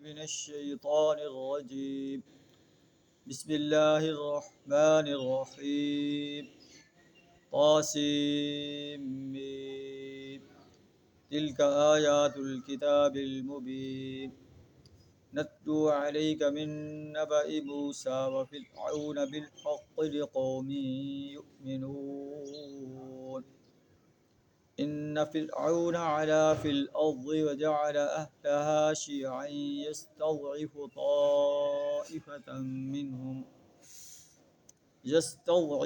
من الشيطان الرجيم بسم الله الرحمن الرحيم طاسم تلك آيات الكتاب المبين نتلو عليك من نبأ موسى وفرعون بالحق لقوم يؤمنون إن فرعون علا في الأرض وجعل أهلها شيعا يستضعف طائفة منهم يذبح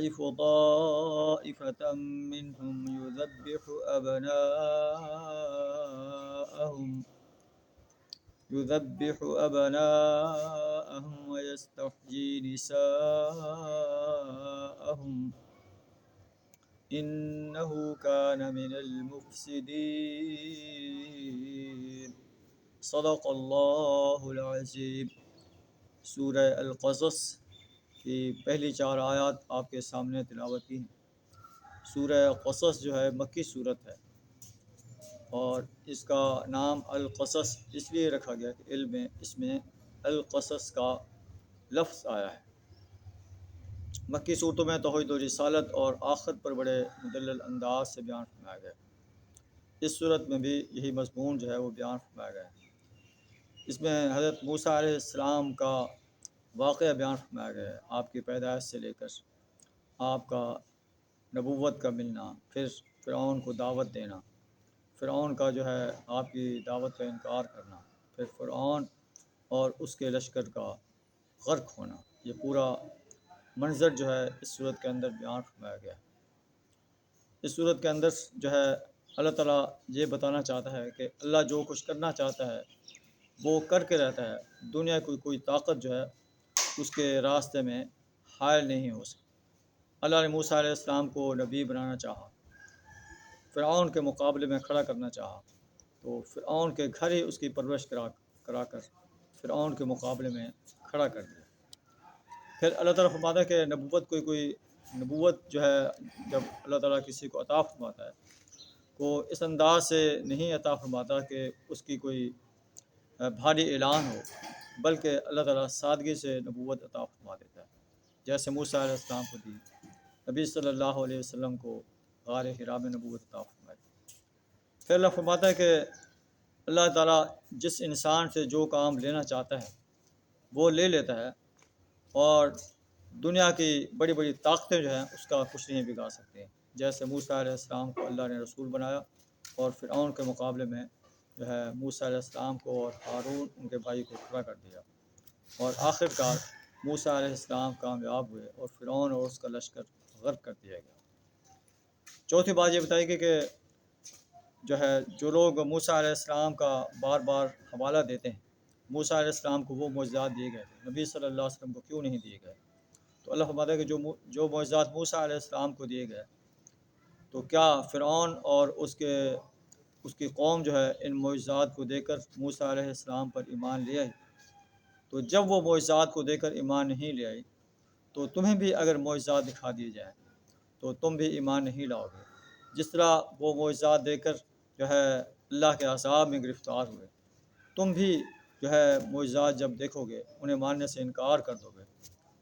أبناءهم ويستحيي نساءهم إنه كان من المفسدين صدق اللہ العظیم۔ سورہ القصص کی پہلی 4 آیات آپ کے سامنے تلاوت کی ہیں۔ سورہ قصص جو ہے مکی صورت ہے، اور اس کا نام القصص اس لیے رکھا گیا کہ علم میں اس میں القصص کا لفظ آیا ہے۔ مکی صورتوں میں توحید و رسالت اور آخرت پر بڑے مدلل انداز سے بیان فرمایا گیا ہے۔ اس صورت میں بھی یہی مضمون جو ہے وہ بیان فرمایا گیا ہے۔ اس میں حضرت موسیٰ علیہ السلام کا واقعہ بیان فرمایا گیا ہے، آپ کی پیدائش سے لے کر آپ کا نبوت کا ملنا، پھر فرعون کو دعوت دینا، فرعون کا جو ہے آپ کی دعوت کا انکار کرنا، پھر فرعون اور اس کے لشکر کا غرق ہونا۔ یہ پورا منظر جو ہے اس صورت کے اندر بیان فرمایا گیا ہے۔ اس صورت کے اندر جو ہے اللہ تعالیٰ یہ بتانا چاہتا ہے کہ اللہ جو کچھ کرنا چاہتا ہے وہ کر کے رہتا ہے۔ دنیا کی کوئی طاقت جو ہے اس کے راستے میں حائل نہیں ہو سکتی۔ اللہ نے موسیٰ علیہ السلام کو نبی بنانا چاہا، فرعون کے مقابلے میں کھڑا کرنا چاہا، تو فرعون کے گھر ہی اس کی پرورش کرا کر فرعون کے مقابلے میں کھڑا کر دیا۔ پھر اللہ تعالیٰ فرماتا ہے کہ نبوت جو ہے جب اللہ تعالیٰ کسی کو عطا فرماتا ہے وہ اس انداز سے نہیں عطا فرماتا کہ اس کی کوئی بھاری اعلان ہو، بلکہ اللہ تعالیٰ سادگی سے نبوت عطا فرما دیتا ہے، جیسے موسیٰ علیہ السلام کو دی، نبی صلی اللہ علیہ وسلم کو غار حرا میں نبوت عطا فرمائی۔ پھر اللہ فرماتا ہے کہ اللہ تعالیٰ جس انسان سے جو کام لینا چاہتا ہے وہ لے لیتا ہے، اور دنیا کی بڑی بڑی طاقتیں جو ہیں اس کا کچھ نہیں بگاڑ سکتے ہیں۔ جیسے موسیٰ علیہ السلام کو اللہ نے رسول بنایا، اور فرعون کے مقابلے میں جو ہے موسیٰ علیہ السلام کو اور ہارون ان کے بھائی کو کھڑا کر دیا، اور آخر کار موسیٰ علیہ السلام کامیاب ہوئے اور فرعون اور اس کا لشکر غرق کر دیا گیا۔ چوتھی بات یہ بتائی گئی کہ جو لوگ موسیٰ علیہ السلام کا بار بار حوالہ دیتے ہیں، موسیٰ علیہ السلام کو وہ معجزات دیے گئے تھے، نبی صلی اللہ علیہ وسلم کو کیوں نہیں دیے گئے؟ تو اللہ فرماتا ہے کہ جو معجزات موسیٰ علیہ السلام کو دیے گئے، تو کیا فرعون اور اس کی قوم جو ہے ان معجزات کو دے کر موسیٰ علیہ السلام پر ایمان لے آئی؟ تو جب وہ معجزات کو دے کر ایمان نہیں لے آئی تو تمہیں بھی اگر معجزات دکھا دیے جائیں تو تم بھی ایمان نہیں لاؤ گے۔ جس طرح وہ معجزات دے کر جو ہے اللہ کے عذاب میں گرفتار ہوئے، تم بھی جو ہے معجزات جب دیکھو گے انہیں ماننے سے انکار کر دو گے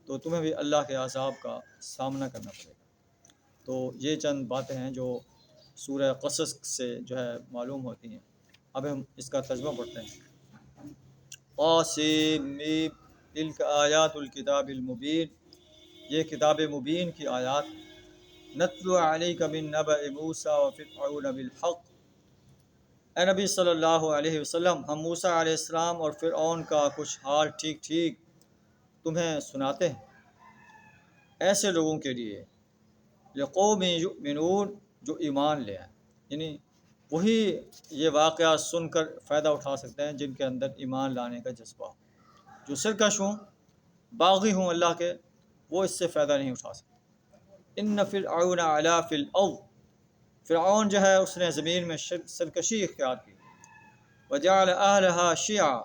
تو تمہیں بھی اللہ کے عذاب کا سامنا کرنا پڑے گا۔ تو یہ چند باتیں ہیں جو سورہ قصص سے جو ہے معلوم ہوتی ہیں۔ اب ہم اس کا ترجمہ پڑھتے ہیں۔ طاسم تلک آیات الکتاب المبین، یہ کتاب مبین کی آیات۔ نتلو علیک من نبأ موسیٰ وفرعون بالحق، اے نبی صلی اللہ علیہ وسلم ہم موسیٰ علیہ السلام اور فرعون کا کچھ حال ٹھیک ٹھیک تمہیں سناتے ہیں، ایسے لوگوں کے لیے لقوم یؤمنون جو ایمان لے آئیں، یعنی وہی یہ واقعہ سن کر فائدہ اٹھا سکتے ہیں جن کے اندر ایمان لانے کا جذبہ ہو۔ جو سرکش ہوں، باغی ہوں اللہ کے، وہ اس سے فائدہ نہیں اٹھا سکتے۔ ان فرعون علا فی الارض، فرعون جو ہے اس نے زمین میں سرکشی اختیار کی، وجعل اہلہا شیعا،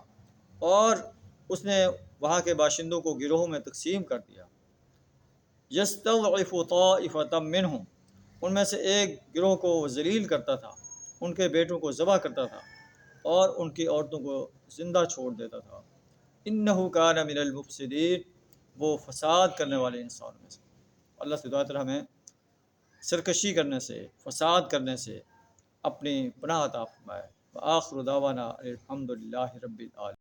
اور اس نے وہاں کے باشندوں کو گروہوں میں تقسیم کر دیا، یستضعف طائفة منہم، ان میں سے ایک گروہ کو ذلیل کرتا تھا، ان کے بیٹوں کو ذبح کرتا تھا اور ان کی عورتوں کو زندہ چھوڑ دیتا تھا۔ انہ کان من المفسدین، وہ فساد کرنے والے انسانوں میں سے۔ اللہ سے دعا تعالیٰ ہمیں سرکشی کرنے سے، فساد کرنے سے اپنی پناہ عطا فرمائے۔ وآخر دعوانا الحمد للہ رب العالمین۔